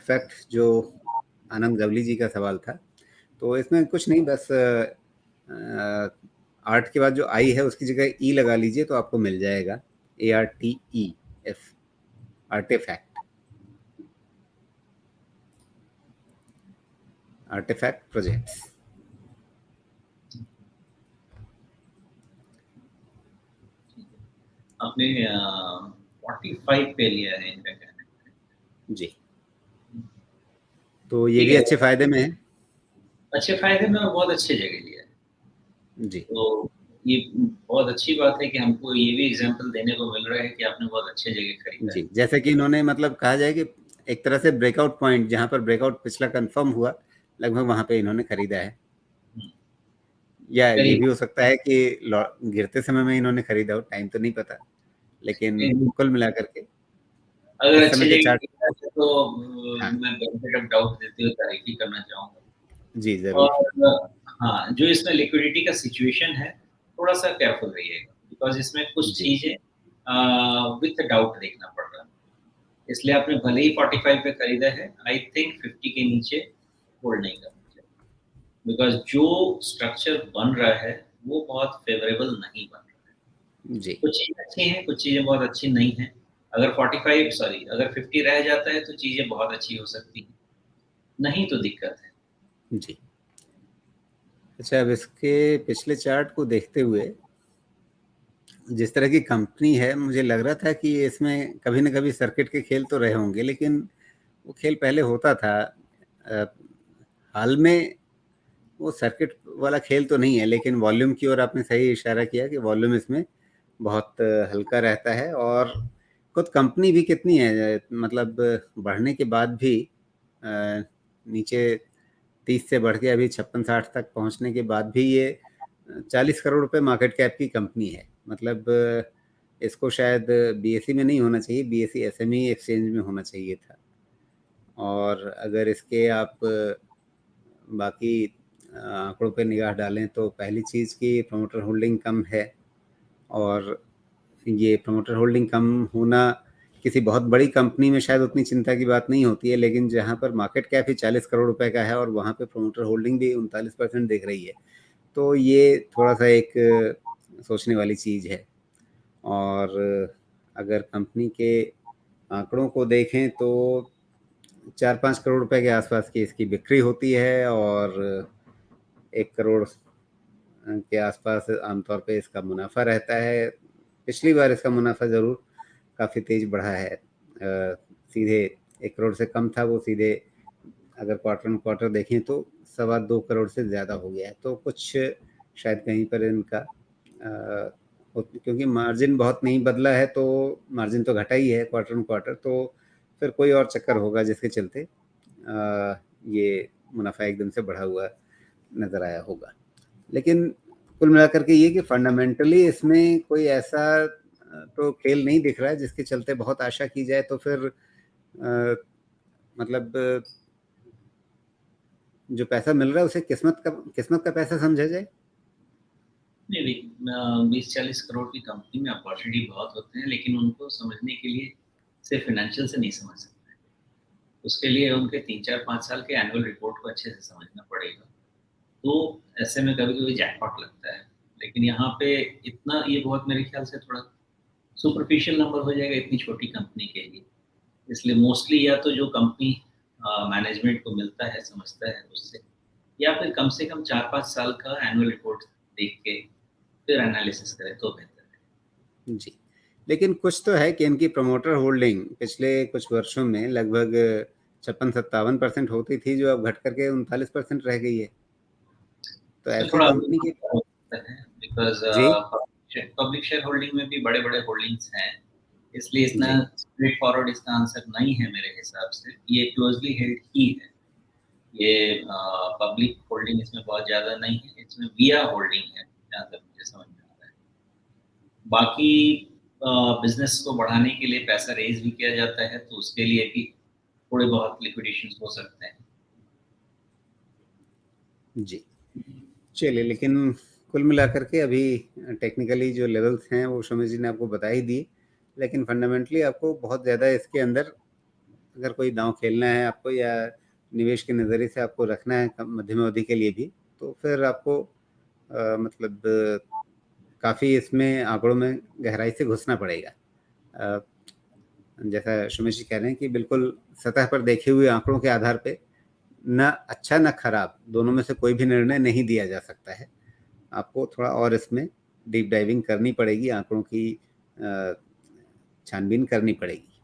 Fact जो आनंद गवली जी का सवाल था, तो इसमें कुछ नहीं, बस आर्ट के बाद जो आई है उसकी जगह ई लगा लीजिए तो आपको मिल जाएगा, ARTEF, आर्टिफैक्ट, आर्टिफैक्ट प्रोजेक्ट्स। आपने 45 पे लिया है इनका कहना है जी, तो ये ठीक भी है, अच्छे फायदे में है। अच्छे फायदे में और बहुत अच्छे जगह लिया है। जी तो ये बहुत अच्छी बात है कि हमको ये भी एग्जांपल देने को मिल रहा है कि आपने बहुत अच्छे जगह खरीदा है। जी, जैसे कि इन्होंने मतलब कहा जाए कि एक तरह से ब्रेकआउट पॉइंट, जहाँ पर ब्रेकआउट पिछला कंफर्म हुआ, लगभग वहाँ पे इन्होंने खरीदा है। हम्म, या ये करीब भी हो सकता है कि गिरते समय में इन्होंने खरीदा हो, टाइम तो नहीं पता, लेकिन कुल मिलाकर के अगर इस अच्छे समय के जगह चार्ट। खरीदा है तो हाँ मैं बेनिफिट ऑफ डाउट देते हुए तारीफ ही करना चाहूँगा। जी, ज़रूर। और हाँ, जो इसमें लिक्विडिटी का सिचुएशन है, थोड़ा-सा केयरफुल रहिएगा बिकॉज़ इसमें कुछ जी चीज़ें विथ डाउट देखना पड़ रहा है। इसलिए आपने भले ही 45 पे खरीदा है, आई थिंक 50 के नीचे होल्ड नहीं करना चाहिए। बिकॉज़ जो स्ट्रक्चर बन रहा है, वो बहुत फेवरेबल नहीं बन रहा है। जी कुछ चीज़ें अच्छी हैं, कुछ चीज़ें बहुत अच्छी नहीं हैं। अगर 50 रह जाता है, तो चीज़ें बहुत अच्छी हो सकती हैं। नहीं तो दिक्कत है। जी। अच्छा, अब इसके पिछले चार्ट को देखते हुए जिस तरह की कंपनी है, मुझे लग रहा था कि इसमें कभी न कभी सर्किट के खेल तो रहे होंगे, लेकिन वो खेल पहले होता था। हाल में वो सर्किट वाला खेल तो नहीं है, लेकिन वॉल्यूम की ओर आपने सही इशारा किया कि वॉल्यूम इसमें बहुत हल्का रहता है। और खुद कंपनी भी कितनी है, मतलब बढ़ने के बाद भी नीचे 30 से बढ़ के अभी 56-60 तक पहुंचने के बाद भी ये 40 करोड़ रुपए मार्केट कैप की कंपनी है। मतलब इसको शायद बीएसई में नहीं होना चाहिए, बीएसई एसएमई एक्सचेंज में होना चाहिए था। और अगर इसके आप बाकी आंकड़ों पे निगाह डालें तो पहली चीज़ कि प्रमोटर होल्डिंग कम है, और ये प्रमोटर होल्डिंग कम होना किसी बहुत बड़ी कंपनी में शायद उतनी चिंता की बात नहीं होती है, लेकिन जहाँ पर मार्केट कैप ही 40 करोड़ रुपए का है और वहाँ पे प्रमोटर होल्डिंग भी 39% दिख रही है, तो ये थोड़ा-सा एक सोचने वाली चीज़ है। और अगर कंपनी के आंकड़ों को देखें तो 4-5 करोड़ रुपए के आसपास की इसकी बिक्री होती है, और 1 करोड़ के आसपास आमतौर पे इसका मुनाफा रहता है। पिछली बार इसका मुनाफा ज़रूर काफ़ी तेज़ बढ़ा है। सीधे 1 करोड़ से कम था, वो सीधे अगर क्वार्टर ऑन क्वार्टर देखें तो 2.25 करोड़ से ज़्यादा हो गया है। तो कुछ शायद कहीं पर इनका क्योंकि मार्जिन बहुत नहीं बदला है, तो मार्जिन तो घटा ही है क्वार्टर ऑन क्वार्टर, तो फिर कोई और चक्कर होगा जिसके चलते ये मुनाफा एकदम से बढ़ा हुआ नज़र आया होगा। लेकिन कुल मिलाकर के ये कि फंडामेंटली इसमें कोई ऐसा तो खेल नहीं दिख रहा है जिसके चलते बहुत आशा की जाए, तो फिर मतलब जो पैसा मिल रहा है उसे किस्मत का पैसा समझा जाए। नहीं, नहीं 20-40 करोड़ की कंपनी में अपॉर्चुनिटी बहुत होते हैं, लेकिन उनको समझने के लिए सिर्फ फाइनेंशियल से नहीं समझ सकते। उसके लिए उनके 3-4-5 साल के एनुअल रिपोर्ट को अच्छे से समझना पड़ेगा। तो ऐसे में कभी-कभी जैकपॉट लगता है। लेकिन यहाँ पे इतना ये बहुत मेरे ख्याल से थोड़ा सुपरफिशियल नंबर हो जाएगा इतनी छोटी कंपनी के लिए। इसलिए मोस्टली या तो जो कंपनी मैनेजमेंट को मिलता है, समझता है उससे, या फिर कम से कम 4-5 साल का एनुअल रिपोर्ट देख के फिर एनालिसिस करें तो बेहतर है। जी, लेकिन कुछ तो है कि इनकी प्रमोटर होल्डिंग पिछले कुछ वर्षों में लगभग 56-57% होती थी, जो अब घट करके 39% रह गई है। तो इसमें ऐसी थोड़ा कंपनी की। हो सकता है बिकॉज़ जी पब्लिक शेयर होल्डिंग में भी बड़े-बड़े होल्डिंग्स हैं। इसलिए इतना जी स्ट्रेट फॉरवर्ड इसका आंसर नहीं है मेरे हिसाब से। ये क्लोज़ली हेल्ड ही है। ये पब्लिक होल्डिंग इसमें बहुत ज़्यादा नहीं है। इसमें विया होल्डिंग है, जहाँ तक मुझे समझ में आ रहा है। बाकी बिज़नेस को बढ़ाने के लिए पैसा रेज़ भी किया जाता है, तो उसके लिए भी थोड़े बहुत लिक्विडेशंस हो सकते हैं। जी, चलिए, लेकिन कुल मिलाकर के अभी टेक्निकली जो लेवल्स हैं वो शोमेश जी ने आपको बता ही दिए, लेकिन फंडामेंटली आपको बहुत ज़्यादा इसके अंदर अगर कोई दांव खेलना है आपको या निवेश के नज़रिए से आपको रखना है मध्यम अवधि के लिए भी, तो फिर आपको मतलब काफ़ी इसमें आंकड़ों में गहराई से घुसना पड़ेगा। अ, जैसा सुमेश जी कह रहे हैं कि बिल्कुल सतह पर देखे हुए आंकड़ों के आधार पे ना अच्छा ना खराब, दोनों में से कोई भी निर्णय नहीं दिया जा सकता है। आपको थोड़ा और इसमें डीप डाइविंग करनी पड़ेगी, आंकड़ों की छानबीन करनी पड़ेगी।